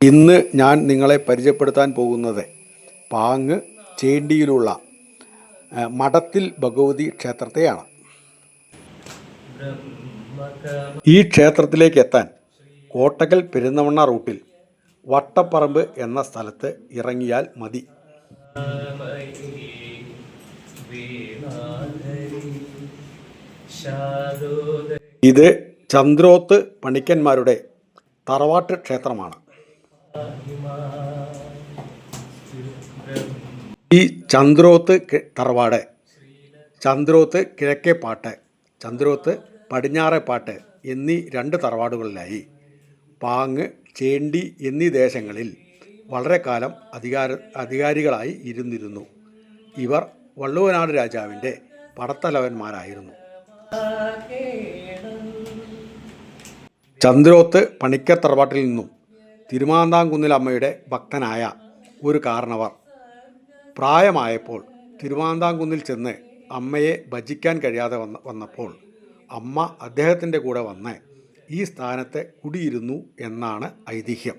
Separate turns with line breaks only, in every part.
ഇന്ന് ഞാൻ നിങ്ങളെ പരിചയപ്പെടുത്താൻ പോകുന്നത് പാങ്ങ് ചേണ്ടിയിലുള്ള മഠത്തിൽ ഭഗവതി ക്ഷേത്രത്തെയാണ്. ഈ ക്ഷേത്രത്തിലേക്ക് എത്താൻ കോട്ടക്കൽ പെരുന്തമണ്ണ റൂട്ടിൽ വട്ടപ്പറമ്പ് എന്ന സ്ഥലത്ത് ഇറങ്ങിയാൽ മതി. ഇത് ചന്ദ്രോത്ത് പണിക്കന്മാരുടെ തറവാട്ട് ക്ഷേത്രമാണ്. ഈ ചന്ദ്രോത്ത് തറവാട് ചന്ദ്രോത്ത് കിഴക്കേപ്പാട്ട്, ചന്ദ്രോത്ത് പടിഞ്ഞാറേപ്പാട്ട് എന്നീ രണ്ട് തറവാടുകളിലായി പാങ്ങ്, ചേണ്ടി എന്നീ ദേശങ്ങളിൽ വളരെ കാലം അധികാരികളായി ഇരുന്നിരുന്നു. ഇവർ വള്ളുവനാട് രാജാവിൻ്റെ പടത്തലവന്മാരായിരുന്നു. ചന്ദ്രോത്ത് പണിക്കർ തറവാട്ടിൽ നിന്നും തിരുമാന്താംകുന്നിൽ അമ്മയുടെ ഭക്തനായ ഒരു കാരണവർ പ്രായമായപ്പോൾ തിരുമാന്താംകുന്നിൽ ചെന്ന് അമ്മയെ ഭജിക്കാൻ കഴിയാതെ വന്നപ്പോൾ അമ്മ അദ്ദേഹത്തിൻ്റെ കൂടെ വന്ന് ഈ സ്ഥാനത്ത് കുടിയിരുന്നു എന്നാണ് ഐതിഹ്യം.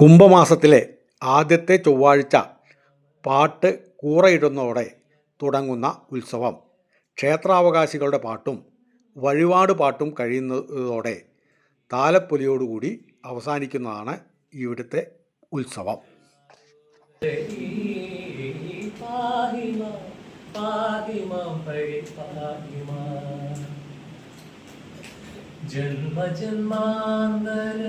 കുംഭമാസത്തിലെ ആദ്യത്തെ ചൊവ്വാഴ്ച പാട്ട് കൂറയിടുന്നതോടെ തുടങ്ങുന്ന ഉത്സവം ക്ഷേത്രാവകാശികളുടെ പാട്ടും വഴിപാട് പാട്ടും കഴിയുന്നതോടെ താലപ്പൊലിയോടുകൂടി അവസാനിക്കുന്നതാണ് ഇവിടുത്തെ ഉത്സവം. ജന്മജന്മാന്തര